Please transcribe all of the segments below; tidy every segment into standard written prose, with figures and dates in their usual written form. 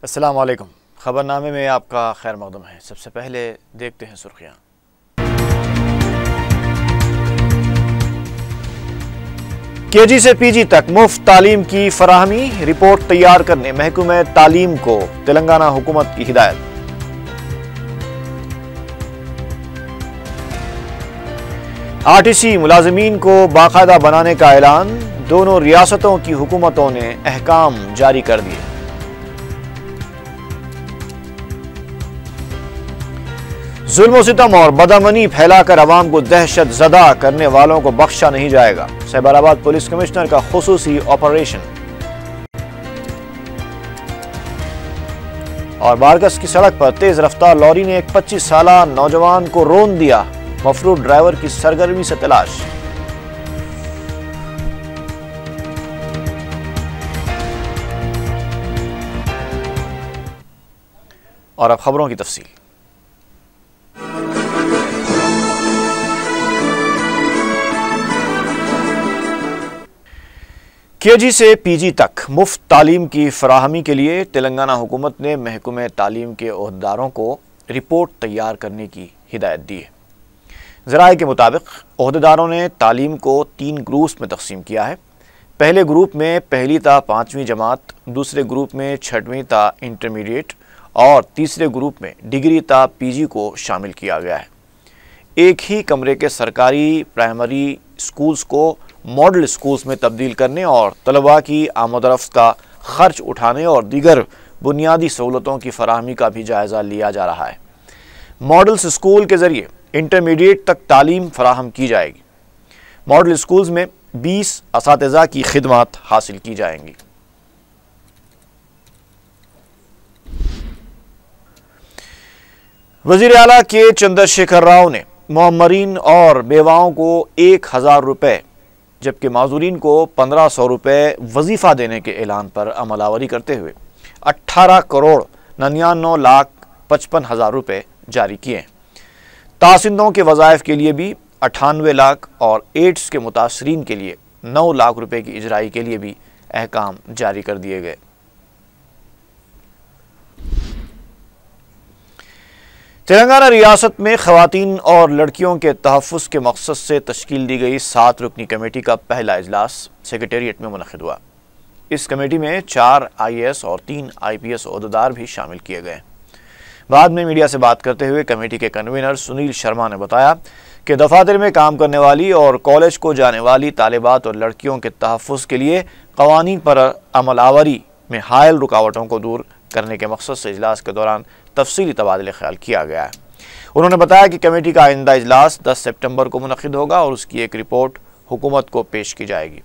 अस्सलाम वालेकुम। खबरनामे में आपका खैर मकदम है। सबसे पहले देखते हैं सुर्खियाँ। केजी से पीजी तक मुफ्त तालीम की फराहमी, रिपोर्ट तैयार करने महकमे तालीम को तेलंगाना हुकूमत की हिदायत। आरटीसी मुलाजिमीन को बाकायदा बनाने का ऐलान, दोनों रियासतों की हुकूमतों ने अहकाम जारी कर दिए। जुल्म सितम और बदअमनी फैलाकर अवाम को दहशत ज़दा करने वालों को बख्शा नहीं जाएगा, साइबराबाद पुलिस कमिश्नर का खुसूसी ऑपरेशन। और बारगस की सड़क पर तेज रफ्तार लॉरी ने एक 25 साला नौजवान को रौंद दिया, मफरूर ड्राइवर की सरगर्मी से तलाश। और अब खबरों की तफसील। केजी से पीजी तक मुफ्त तालीम की फराहमी के लिए तेलंगाना हुकूमत ने महकमे तालीम के ओहदेदारों को रिपोर्ट तैयार करने की हिदायत दी है। ज़राए के मुताबिक ओहदेदारों ने तालीम को 3 ग्रुप्स में तकसीम किया है। पहले ग्रुप में पहली ता 5वीं जमात, दूसरे ग्रुप में 6वीं ता इंटरमीडिएट और तीसरे ग्रुप में डिग्री ता पीजी को शामिल किया गया है। एक ही कमरे के सरकारी प्राइमरी स्कूल्स को मॉडल स्कूल्स में तब्दील करने और तलबा की आमदरफ्त का खर्च उठाने और दीगर बुनियादी सहूलतों की फराहमी का भी जायज़ा लिया जा रहा है। मॉडल्स स्कूल के ज़रिए इंटरमीडिएट तक तालीम फराहम की जाएगी। मॉडल स्कूल्स में 20 असातिज़ा की खिदमत हासिल की जाएंगी। वज़ीर आला के चंद्रशेखर राव ने मुअम्मरीन और बेवाओं को 1000 रुपये जबकि माजूरीन को 1500 रुपये वजीफ़ा देने के ऐलान पर अमलावरी करते हुए 18 करोड़ 99 लाख 55 हज़ार रुपये जारी किए हैं। तासिंदों के वज़ाइफ के लिए भी 98 लाख और एड्स के मुतासरीन के लिए 9 लाख रुपये की इजराई के लिए भी अहकाम जारी कर दिए गए। तेलंगाना रियासत में ख़वातीन और लड़कियों के तहफ़्फ़ुज़ के मकसद से तश्कील दी गई 7 रुकनी कमेटी का पहला इजलास सेक्रेटेरिएट में मुनक़िद हुआ। इस कमेटी में 4 IAS और 3 IPS ओहदेदार भी शामिल किए गए। बाद में मीडिया से बात करते हुए कमेटी के कन्वीनर सुनील शर्मा ने बताया कि दफातर में काम करने वाली और कॉलेज को जाने वाली तालिबात और लड़कियों के तहफ़्फ़ुज़ के लिए क़वानीन पर अमलावरी में हायल रुकावटों को दूर करने के मकसद से इजलास के दौरान तफसीली तबादले ख्याल किया गया है। उन्होंने बताया कि कमेटी का आइंदा इजलास 10 सितंबर को मुनक़िद होगा और उसकी एक रिपोर्ट हुकूमत को पेश की जाएगी।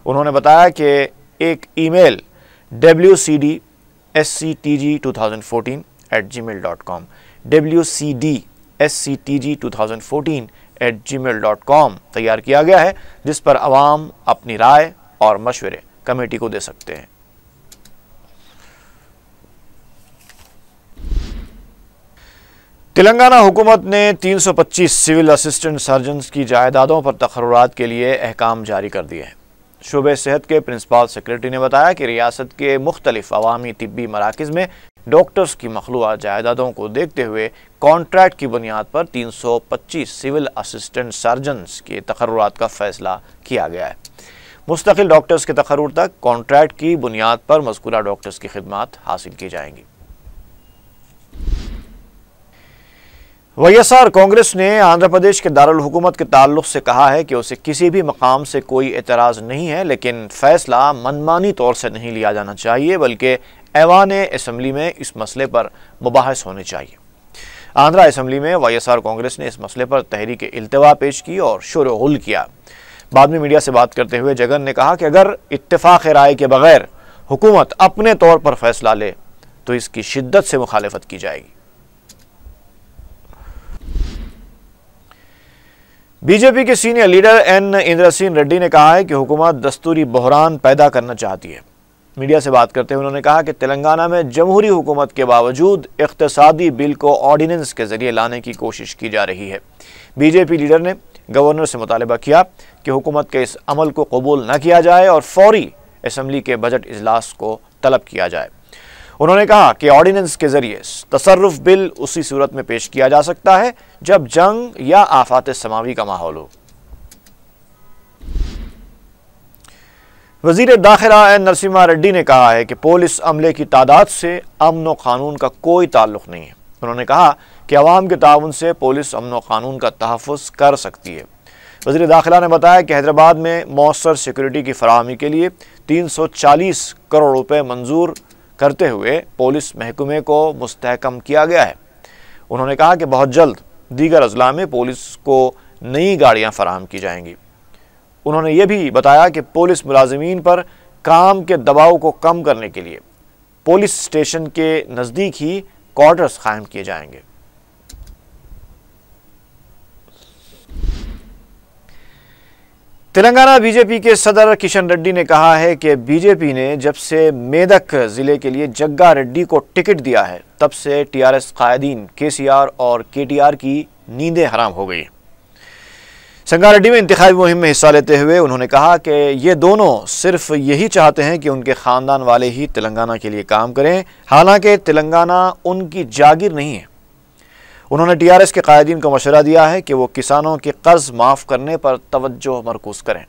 उन्होंने बताया कि एक ईमेल wcdsctg2014@gmail.com wcdsctg2014@gmail.com तैयार किया गया है, जिस पर अवाम अपनी राय और मशवरे कमेटी को दे सकते हैं। तेलंगाना हुकूमत ने 325 सिविल असिस्टेंट सर्जन्स की जायदादों पर तकर्रुरात के लिए अहकाम जारी कर दिए हैं। शोबे सेहत के प्रिंसिपल सेक्रेटरी ने बताया कि रियासत के मुख्तलिफ अवामी तिब्बी मराकज़ में डॉक्टर्स की मखलूआ जायदादों को देखते हुए कॉन्ट्रैक्ट की बुनियाद पर 325 सिविल असिस्टेंट सर्जन्स के तकर्रुरात का फैसला किया गया है। मुस्तकिल डॉक्टर्स के तकर्रुर तक कॉन्ट्रैक्ट की बुनियाद पर मज़कूरा डॉक्टर्स की खिदमत हासिल की जाएंगी। YSR कांग्रेस ने आंध्र प्रदेश के दारुल हुकूमत के ताल्लुक़ से कहा है कि उसे किसी भी मकाम से कोई एतराज़ नहीं है, लेकिन फ़ैसला मनमानी तौर से नहीं लिया जाना चाहिए, बल्कि ऐवान असम्बली में इस मसले पर मुबाहस होने चाहिए। आंध्रा असम्बली में YSR कांग्रेस ने इस मसले पर तहरीक इल्तिवा पेश की और शोर गुल किया। बाद में मीडिया से बात करते हुए जगन ने कहा कि अगर इत्तेफाक राय के बगैर हुकूमत अपने तौर पर फैसला ले तो इसकी शिद्दत से मुखालिफत की जाएगी। बीजेपी के senior leader N Indrasen Reddy ने कहा है कि हुकूमत दस्तूरी बहरान पैदा करना चाहती है। मीडिया से बात करते हुए उन्होंने कहा कि तेलंगाना में जमहूरी हुकूमत के बावजूद इक़्तिसादी बिल को ऑर्डिनेंस के जरिए लाने की कोशिश की जा रही है। बीजेपी लीडर ने गवर्नर से मुतालबा किया कि हुकूमत के इस अमल को कबूल न किया जाए और फौरी असम्बली के बजट इजलास को तलब किया जाए। उन्होंने कहा कि ऑर्डिनेंस के जरिए तसर्रुफ बिल उसी सूरत में पेश किया जा सकता है जब जंग या आफात समावी का माहौल हो। वजीर दाखिला एन नरसिम्हा रेड्डी ने कहा है कि पुलिस अमले की तादाद से अमन व कानून का कोई ताल्लुक नहीं है। उन्होंने कहा कि अवाम के ताउन से पुलिस अमन व कानून का तहफ़्फ़ुज़ कर सकती है। वज़ीर दाखिला ने बताया कि हैदराबाद में मौसर सिक्योरिटी की फराहमी के लिए 340 करोड़ रुपए मंजूर करते हुए पुलिस महकमे को मुस्तहकम किया गया है। उन्होंने कहा कि बहुत जल्द दीगर अजला में पुलिस को नई गाड़ियाँ फराहम की जाएंगी। उन्होंने ये भी बताया कि पुलिस मुलाजिमीन पर काम के दबाव को कम करने के लिए पुलिस स्टेशन के नज़दीक ही क्वार्टर्स कायम किए जाएंगे। तेलंगाना बीजेपी के सदर किशन रेड्डी ने कहा है कि बीजेपी ने जब से मेदक जिले के लिए जग्गा रेड्डी को टिकट दिया है तब से टीआरएस कायदीन केसीआर और केटीआर की नींदें हराम हो गई। संगारेड्डी में इंतखाबी मुहिम में हिस्सा लेते हुए उन्होंने कहा कि ये दोनों सिर्फ यही चाहते हैं कि उनके ख़ानदान वाले ही तेलंगाना के लिए काम करें, हालांकि तेलंगाना उनकी जागीर नहीं है। उन्होंने टीआरएस के कायदीन को मशवरा दिया है कि वो किसानों के कर्ज माफ़ करने पर तवज्जो मरकूज करें।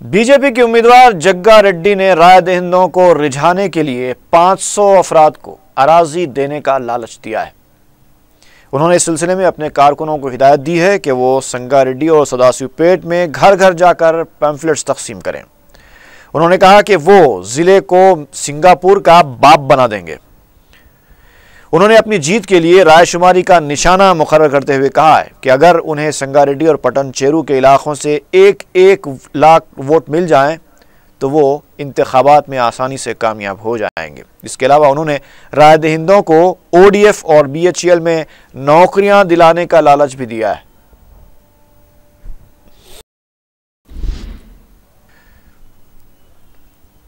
बीजेपी के उम्मीदवार जग्गा रेड्डी ने राय दहिंदों को रिझाने के लिए 500 अफराद को अराजी देने का लालच दिया है। उन्होंने इस सिलसिले में अपने कारकुनों को हिदायत दी है कि वो संगारेड्डी और सदाशिवपेट में घर घर जाकर पैम्फलेट्स तकसीम करें। उन्होंने कहा कि वो जिले को सिंगापुर का बाप बना देंगे। उन्होंने अपनी जीत के लिए रायशुमारी का निशाना मुकर्रर करते हुए कहा है कि अगर उन्हें संगारेड्डी और पटन चेरू के इलाकों से 1-1 लाख वोट मिल जाएं तो वो इंतखाबात में आसानी से कामयाब हो जाएंगे। इसके अलावा उन्होंने राय दहिंदों को ओडीएफ और बीएचईएल में नौकरियां दिलाने का लालच भी दिया है।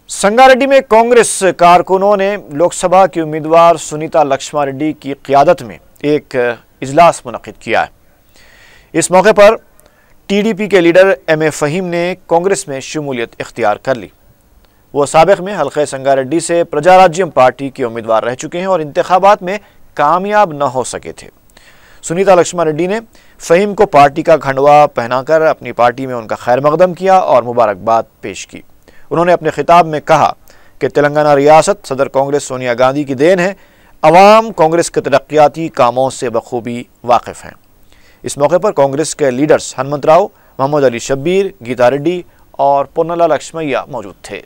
संगारेड्डी में कांग्रेस कारकुनों ने लोकसभा की उम्मीदवार सुनीता लक्ष्मा रेड्डी की क़ियादत में एक इजलास मुनक़िद किया है। इस मौके पर टीडीपी के लीडर एम.ए. फ़हीम ने कांग्रेस में शमूलियत इख्तियार कर ली। वो साबिक़ में हल्क़े संगारेड्डी से प्रजाराज्यम पार्टी के उम्मीदवार रह चुके हैं और इंतखाबात में कामयाब न हो सके थे। सुनीता लक्ष्मा रेड्डी ने फ़हीम को पार्टी का खंडवा पहनाकर अपनी पार्टी में उनका खैर मकदम किया और मुबारकबाद पेश की। उन्होंने अपने खिताब में कहा कि तेलंगाना रियासत सदर कांग्रेस सोनिया गांधी की देन है। अवाम कांग्रेस के तरक्याती कामों से बखूबी वाकिफ़ हैं। इस मौके पर कांग्रेस के लीडर्स हनुमंतराव, मोहम्मद अली शब्बीर, गीता रेड्डी और पोन्नला लक्ष्मैया मौजूद थे।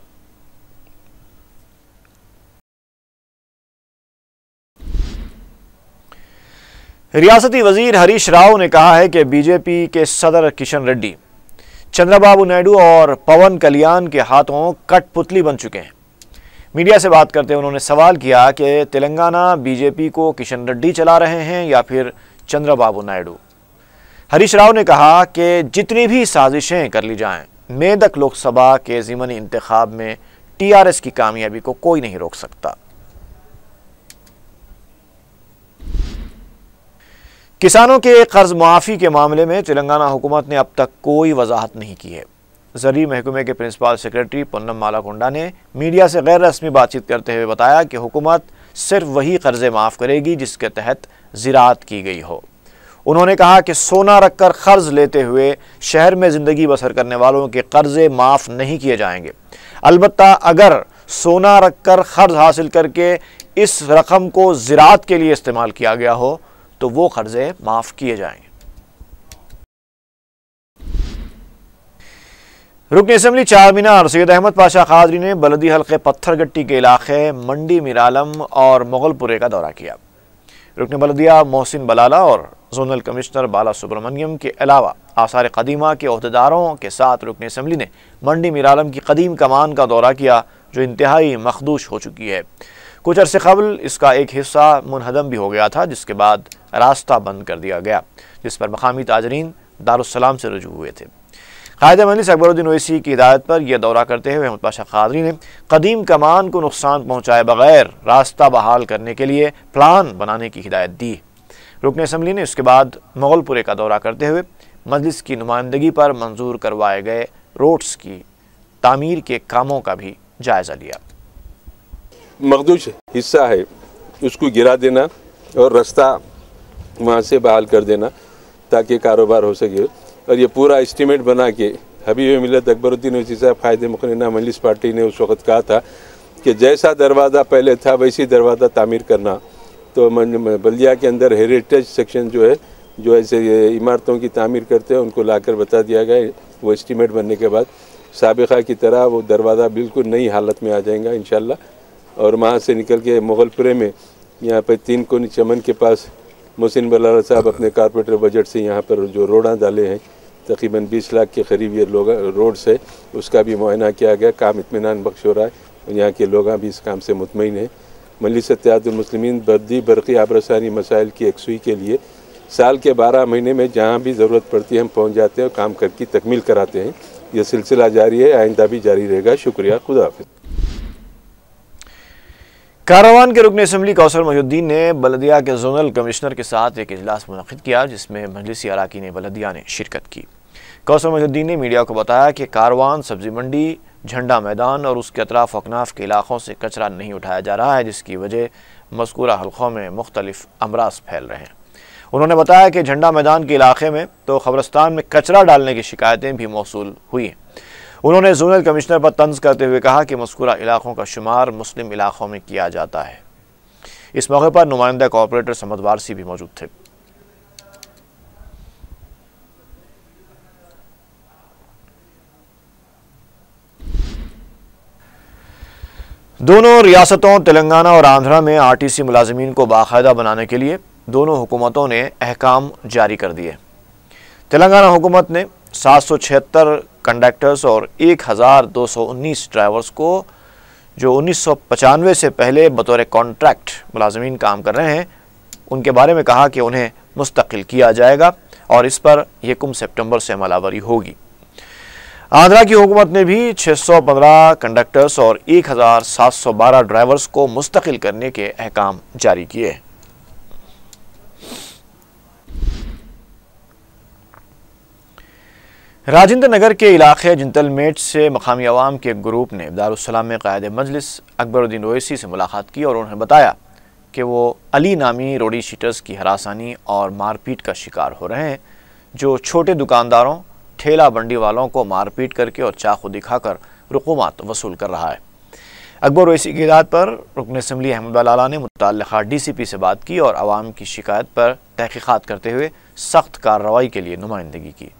रियासती वजीर हरीश राव ने कहा है कि बीजेपी के सदर किशन रेड्डी चंद्रबाबू नायडू और पवन कल्याण के हाथों कठपुतली बन चुके हैं। मीडिया से बात करते हुए उन्होंने सवाल किया कि तेलंगाना बीजेपी को किशन रेड्डी चला रहे हैं या फिर चंद्रबाबू नायडू। हरीश राव ने कहा कि जितनी भी साजिशें कर ली जाएं, मेदक लोकसभा के ज़िमनी इंतखाब में टीआरएस की कामयाबी को कोई नहीं रोक सकता। किसानों के कर्ज माफ़ी के मामले में तेलंगाना हुकूमत ने अब तक कोई वजाहत नहीं की है। ज़री महकमे के प्रिंसिपल सेक्रेटरी पोन्नम मालाकुंडा ने मीडिया से गैर रस्मी बातचीत करते हुए बताया कि हुकूमत सिर्फ वही कर्जे माफ़ करेगी जिसके तहत ज़राअत की गई हो। उन्होंने कहा कि सोना रखकर कर्ज लेते हुए शहर में ज़िंदगी बसर करने वालों के कर्जे माफ़ नहीं किए जाएंगे। अलबत्ता अगर सोना रखकर कर्ज हासिल करके इस रकम को ज़राअत के लिए इस्तेमाल किया गया हो तो वो कर्जे माफ़ किए जाएंगे। रुकन असम्बली चारमीनार सैयद अहमद पाशा कादरी ने बलदी हल्के पत्थरगट्टी के इलाके मंडी मीरालम और मुगलपुरे का दौरा किया। रुकन बलदिया मोहसिन बलाला और जोनल कमिश्नर बाला सुब्रमण्यम के अलावा आसार कदीमा के अहदेदारों के साथ रुकन असम्बली ने मंडी मीरालम की कदीम कमान का दौरा किया जो इंतहाई मखदूश हो चुकी है। कुछ अरसे कबल इसका एक हिस्सा मुनहदम भी हो गया था, जिसके बाद रास्ता बंद कर दिया गया, जिस पर मकामी ताजरीन दारुस्सलाम से रुजू हुए थे। कायद मजलिस अकबरुद्दीन ओवैसी की हिदायत पर यह दौरा करते हुए अहमद पाशा कादरी ने कदीम कमान को नुकसान पहुँचाए बगैर रास्ता बहाल करने के लिए प्लान बनाने की हिदायत दी। रुकन असम्बली ने उसके बाद मुगलपुरे का दौरा करते हुए मजलिस की नुमाइंदगी पर मंजूर करवाए गए रोड्स की तामीर के कामों का भी जायजा लिया। मखदूश हिस्सा है उसको गिरा देना और रास्ता वहाँ से बहाल कर देना ताकि कारोबार हो सके। और ये पूरा एस्टीमेट बना के हबीब मिल्लत अकबरुद्दीन ओवैसी साहब कायदे मुक़र्रर मजलिस पार्टी ने उस वक़्त कहा था कि जैसा दरवाज़ा पहले था वैसी दरवाज़ा तामीर करना। तो बल्दिया के अंदर हेरिटेज सेक्शन जो है, जो ऐसे इमारतों की तामीर करते हैं, उनको लाकर बता दिया गया। वो एस्टीमेट बनने के बाद साबिक़ा की तरह वो दरवाज़ा बिल्कुल नई हालत में आ जाएगा इंशाअल्लाह। और वहाँ से निकल के मुगलपुरे में यहाँ पर 3 कोनी चमन के पास मोहसिन बलाला साहब अपने कारपोरेटर बजट से यहाँ पर जो रोडां डाले हैं, तकरीबन 20 लाख के करीब ये लोग रोड्स है, उसका भी मुआयना किया गया। काम इत्मीनान बख्श हो रहा है। यहाँ के लोग भी इस काम से मुतमईन हैं। मजलिस इत्तेहादुल मुस्लिमीन बर्दी बरक़ी आबरसानी मसाइल की यकसुई के लिए साल के 12 महीने में जहाँ भी ज़रूरत पड़ती है हम पहुँच जाते हैं और काम करके तकमील कराते हैं। ये सिलसिला जारी है, आइंदा भी जारी रहेगा। शुक्रिया, खुदा हाफ़िज़। कारावान के रुकन असम्बली कौसर मोहिउद्दीन ने बलदिया के जोनल कमिश्नर के साथ एक इजलास मुनक़िद किया, जिसमें मजलिसी अराकीन बलदिया ने शिरकत की। कौसर मोहिउद्दीन ने मीडिया को बताया कि कारवान सब्जी मंडी, झंडा मैदान और उसके अतराफ अकनाफ के इलाकों से कचरा नहीं उठाया जा रहा है, जिसकी वजह मज़कूरा हल्कों में मुख्तलिफ अमराज फैल रहे हैं। उन्होंने बताया कि झंडा मैदान के इलाके में तो कब्रिस्तान में कचरा डालने की शिकायतें भी मौसूल हुई हैं। उन्होंने जोनल कमिश्नर पर तंज करते हुए कहा कि मज़कूरा इलाकों का शुमार मुस्लिम इलाकों में किया जाता है। इस मौके पर नुमाइंदा कॉर्पोरेटर समद वारसी भी मौजूद थे। दोनों रियासतों तेलंगाना और आंध्रा में आरटीसी मुलाजिमीन को बाकायदा बनाने के लिए दोनों हुकूमतों ने अहकाम जारी कर दिए। तेलंगाना हुकूमत ने 776 कंडक्टर्स और 1219 ड्राइवर्स को, जो 1995 से पहले बतौर कॉन्ट्रैक्ट मुलाजिमीन काम कर रहे हैं, उनके बारे में कहा कि उन्हें मुस्तकिल किया जाएगा और इस पर 1 सितंबर से अमलावरी होगी। आंध्रा की हुकूमत ने भी 615 कंडक्टर्स और 1712 ड्राइवर्स को मुस्तकिल करने के अहकाम जारी किए। राजेंद्र नगर के इलाके जिंतलमेट से मकामी अवाम के ग्रुप ने दारुस्सलाम में कायदे मजलिस अकबरुद्दीन ओवैसी से मुलाकात की और उन्हें बताया कि वो अली नामी रोडी शीटर्स की हरासानी और मारपीट का शिकार हो रहे हैं, जो छोटे दुकानदारों, ठेला बंडी वालों को मारपीट करके और चाकू दिखाकर रुकूमात वसूल कर रहा है। अकबर ओवैसी की हिदायत पर रुकन असम्बली अहमद बलाला ने मुतल्लिक़ा DCP से बात की और आवाम की शिकायत पर तहक़ीक़ात करते हुए सख्त कार्रवाई के लिए नुमाइंदगी की।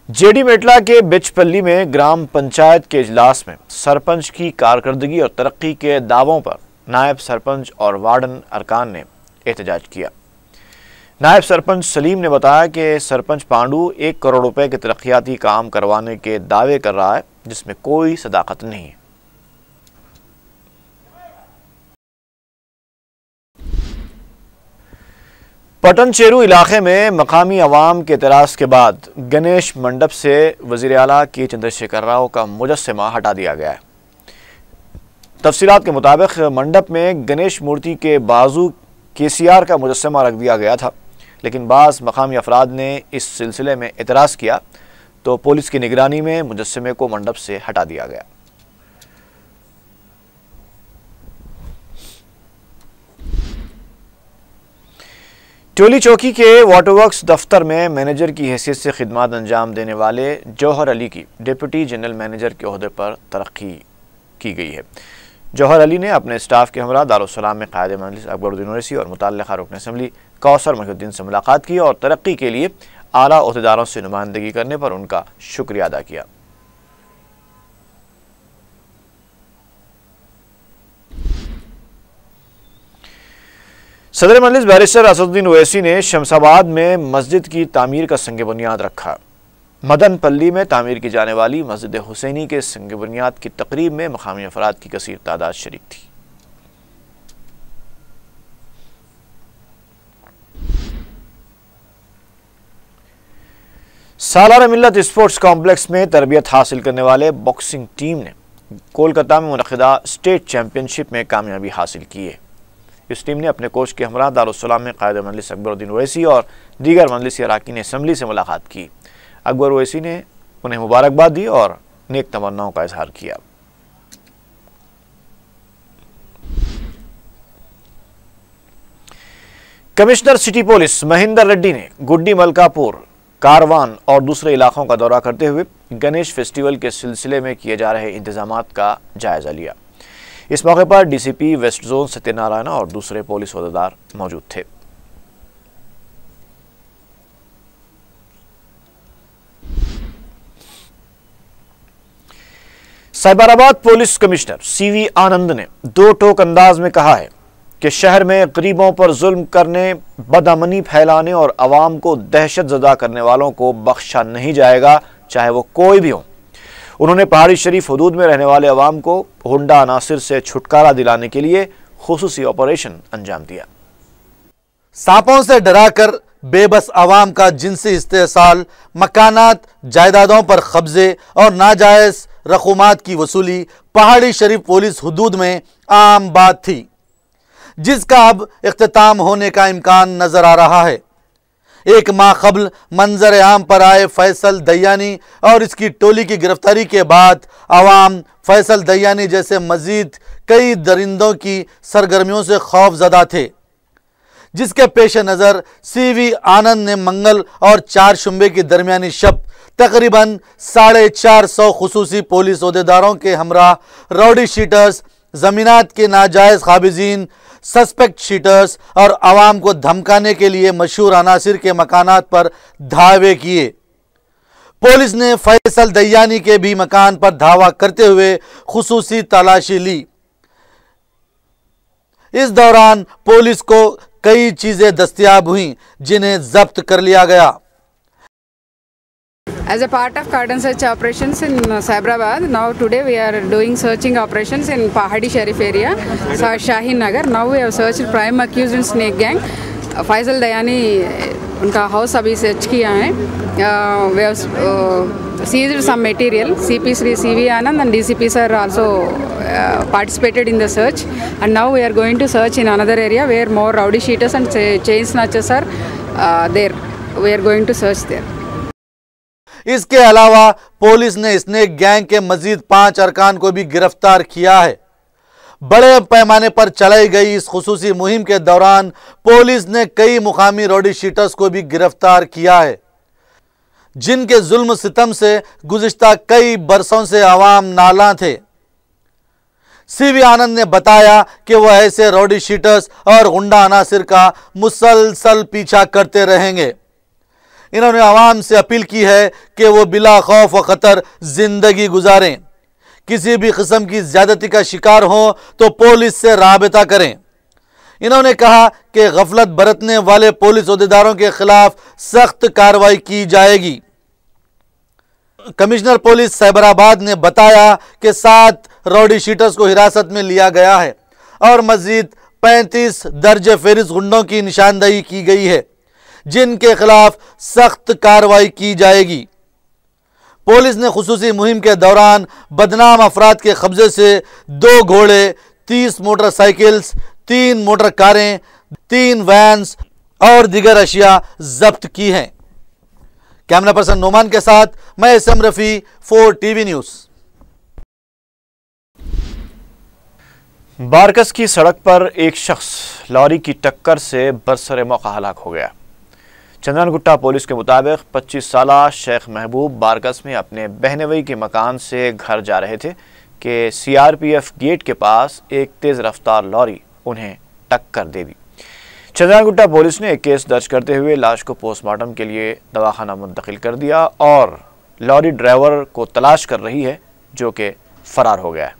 JD मेटला के बिचपल्ली में ग्राम पंचायत के इजलास में सरपंच की कारकर्दगी और तरक्की के दावों पर नायब सरपंच और वार्डन अरकान ने एहतजाज किया। नायब सरपंच सलीम ने बताया कि सरपंच पांडू 1 करोड़ रुपए के तरक्याती काम करवाने के दावे कर रहा है, जिसमें कोई सदाकत नहीं है। पटन चेरू इलाके में मकामी अवाम के एतराज़ के बाद गणेश मंडप से वज़ीर आला के चंद्रशेखर राव का मुजस्समा हटा दिया गया है। तफसीलात के मुताबिक मंडप में गणेश मूर्ति के बाजू KCR का मुजस्समा रख दिया गया था, लेकिन बाज़ मकामी अफराद ने इस सिलसिले में एतराज़ किया तो पुलिस की निगरानी में मुजस्समे को मंडप से हटा दिया गया। टोली चौकी के वाटर वर्क्स दफ्तर में मैनेजर की हैसियत से खिदमत अंजाम देने वाले जौहर अली की डिप्टी जनरल मैनेजर के ओहदे पर तरक्की की गई है। जौहर अली ने अपने स्टाफ के हमरा दारुस्सलाम में कायदे मजलिस अकबरुद्दीन ओवैसी और मुतल्लिक़ा रुकन असम्बली कौसर मोहिउद्दीन से मुलाकात की और तरक्की के लिए आला ओहदेदारों से नुमाइंदगी करने पर उनका शुक्रिया अदा किया। सदर मजलिस बैरिस्टर असदुद्दीन ओवैसी ने शमसाबाद में मस्जिद की तामीर का संग बुनियाद रखा। मदनपल्ली में तामीर की जाने वाली मस्जिद हुसैनी के संग बुनियाद की तकरीब में मकामी अफराद की कसीर तादाद शरीक थी। सालाना मिल्लत स्पोर्ट्स कॉम्प्लेक्स में तरबियत हासिल करने वाले बॉक्सिंग टीम ने कोलकाता में मुनक़िदा स्टेट चैंपियनशिप में कामयाबी हासिल की है। इस टीम ने अपने कोच के हमरा दारुस्सलाम में कायद मजलिस अकबरुद्दीन ओवैसी और दीगर मजलिसी अरकान असम्बली से मुलाकात की। अकबर ओवैसी ने उन्हें मुबारकबाद दी और नेक तमन्नाओं का इजहार किया। Commissioner city police Mahendra Reddy ने गुड्डी मलकापुर, कारवान और दूसरे इलाकों का दौरा करते हुए गणेश फेस्टिवल के सिलसिले में किए जा रहे इंतजामात का जायजा लिया। इस मौके पर डीसीपी वेस्ट जोन सत्यनारायण और दूसरे पुलिस ओहदेदार मौजूद थे। साइबराबाद पुलिस कमिश्नर सीवी आनंद ने दो टोक अंदाज में कहा है कि शहर में गरीबों पर जुल्म करने, बदअमनी फैलाने और अवाम को दहशत ज़दा करने वालों को बख्शा नहीं जाएगा, चाहे वो कोई भी हो। उन्होंने पहाड़ी शरीफ हदूद में रहने वाले अवाम को गुंडा अनासिर से छुटकारा दिलाने के लिए खुसूसी ऑपरेशन अंजाम दिया। सांपों से डराकर बेबस अवाम का जिनसी इस्तेसाल, मकानात जायदादों पर कब्जे और नाजायज रकूमात की वसूली पहाड़ी शरीफ पुलिस हदूद में आम बात थी, जिसका अब इख्तिताम होने का इम्कान नजर आ रहा है। एक माह कबल मंजर आम पर आए फैसल दयानी और इसकी टोली की गिरफ्तारी के बाद अवाम फैसल दयानी जैसे मजीद कई दरिंदों की सरगर्मियों से खौफजदा थे, जिसके पेश नज़र सीवी आनंद ने मंगल और चारशंबे की दरमियानी शब तकरीबन 450 खुसूसी पुलिस ओहदेदारों के हमरा रौडी शीटर्स, जमीनात के नाजायज काबिजीन, सस्पेक्ट शीटर्स और आवाम को धमकाने के लिए मशहूर अनासिर के मकानात पर धावे किए। पुलिस ने फैसल दयानी के भी मकान पर धावा करते हुए खुसूसी तलाशी ली। इस दौरान पुलिस को कई चीजें दस्तयाब हुई जिन्हें जब्त कर लिया गया। As a part of cordon search operations in Cyberabad, now today we are doing searching operations in Pahadi Sharif area, Shaheen Nagar. Now we have searched prime accused in snake gang, Faisal Dayani, उनका house अभी search किया है। We have seized some material. CP Sri CV Anand and DCP sir also participated in the search, and now we are going to search in another area where more rowdy sheeters and chain snatchers are there. We are going to search there. इसके अलावा police ने snake gang के मजीद 5 अरकान को भी गिरफ्तार किया है। बड़े पैमाने पर चलाई गई इस खुसूसी मुहिम के दौरान पुलिस ने कई मुकामी रौडी शीटर्स को भी गिरफ्तार किया है, जिनके जुल्म सितम से गुज़िश्ता कई बरसों से अवाम नाला थे। सीवी आनंद ने बताया कि वह ऐसे रौडी शीटर्स और गुंडा अनासिर का मुसलसल पीछा करते रहेंगे। इन्होंने आवाम से अपील की है कि वो बिला खौफ व खतर जिंदगी गुजारें। किसी भी किस्म की ज्यादती का शिकार हो तो पुलिस से राबता करें। इन्होंने कहा कि गफलत बरतने वाले पुलिस ओहदेदारों के खिलाफ सख्त कार्रवाई की जाएगी। कमिश्नर पुलिस साइबराबाद ने बताया कि 7 रौडी शीटर्स को हिरासत में लिया गया है और मजीद 35 दर्ज फेरिस गुंडों की निशानदही की गई है, जिनके खिलाफ सख्त कार्रवाई की जाएगी। पुलिस ने खुसूसी मुहिम के दौरान बदनाम अफराद के कब्जे से 2 घोड़े, 30 मोटरसाइकिल्स, 3 मोटर कारें, 3 वैन्स और दीगर अशिया जब्त की हैं। कैमरा पर्सन नोमान के साथ मैं SM Rafi, 4 TV news. Barkas की सड़क पर एक शख्स लॉरी की टक्कर से बरसरे मौका हलाक हो गया। चंदनगुट्टा पुलिस के मुताबिक 25 साला शेख महबूब बारकस में अपने बहनवई के मकान से घर जा रहे थे कि सीआरपीएफ गेट के पास एक तेज रफ्तार लॉरी उन्हें टक्कर दे दी। चंदनगुट्टा पुलिस ने एक केस दर्ज करते हुए लाश को पोस्टमार्टम के लिए दवाखाना मुंतकिल कर दिया और लॉरी ड्राइवर को तलाश कर रही है, जो कि फरार हो गया है।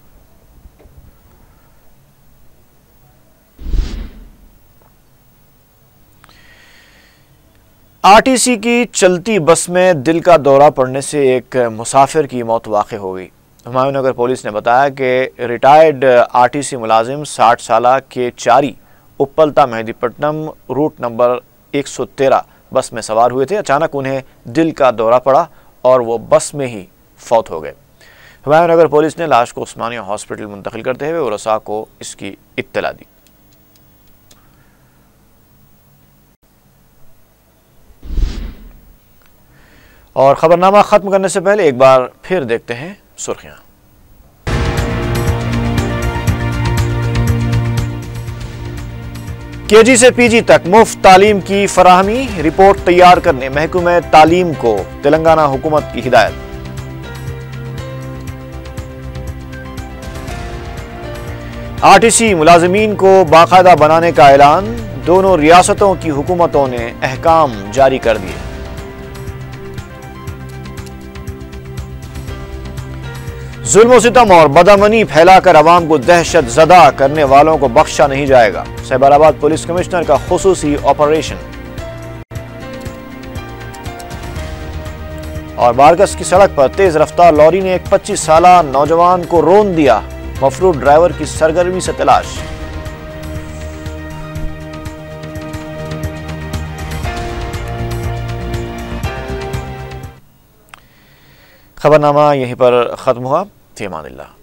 आरटीसी की चलती बस में दिल का दौरा पड़ने से एक मुसाफिर की मौत वाक़ हो गई। हुमायूंनगर पुलिस ने बताया कि रिटायर्ड आरटीसी मुलाजिम 60 साला के चारी उप्पलता मेहदीपट्टनम रूट नंबर 113 बस में सवार हुए थे। अचानक उन्हें दिल का दौरा पड़ा और वो बस में ही फौत हो गए। हुमायूंनगर पुलिस ने लाश को उस्मानिया हॉस्पिटल मुंतकिल करते हुए उरसा को इसकी इत्तला दी। और खबरनामा खत्म करने से पहले एक बार फिर देखते हैं सुर्खियां। केजी से पीजी तक मुफ्त तालीम की फराहमी, रिपोर्ट तैयार करने महकमे तालीम को तेलंगाना हुकूमत की हिदायत। आरटीसी मुलाजिमीन को बाकायदा बनाने का ऐलान, दोनों रियासतों की हुकूमतों ने अहकाम जारी कर दिए। जुल्म सितम और बदअमनी फैलाकर अवाम को दहशत ज़दा करने वालों को बख्शा नहीं जाएगा, साइबराबाद पुलिस कमिश्नर का खुसूसी ऑपरेशन। और बारगस की सड़क पर तेज रफ्तार लॉरी ने एक 25 साला नौजवान को रौंद दिया, मफरूर ड्राइवर की सरगर्मी से तलाश। खबरनामा यहीं पर खत्म हुआ। फी अमानिल्लाह।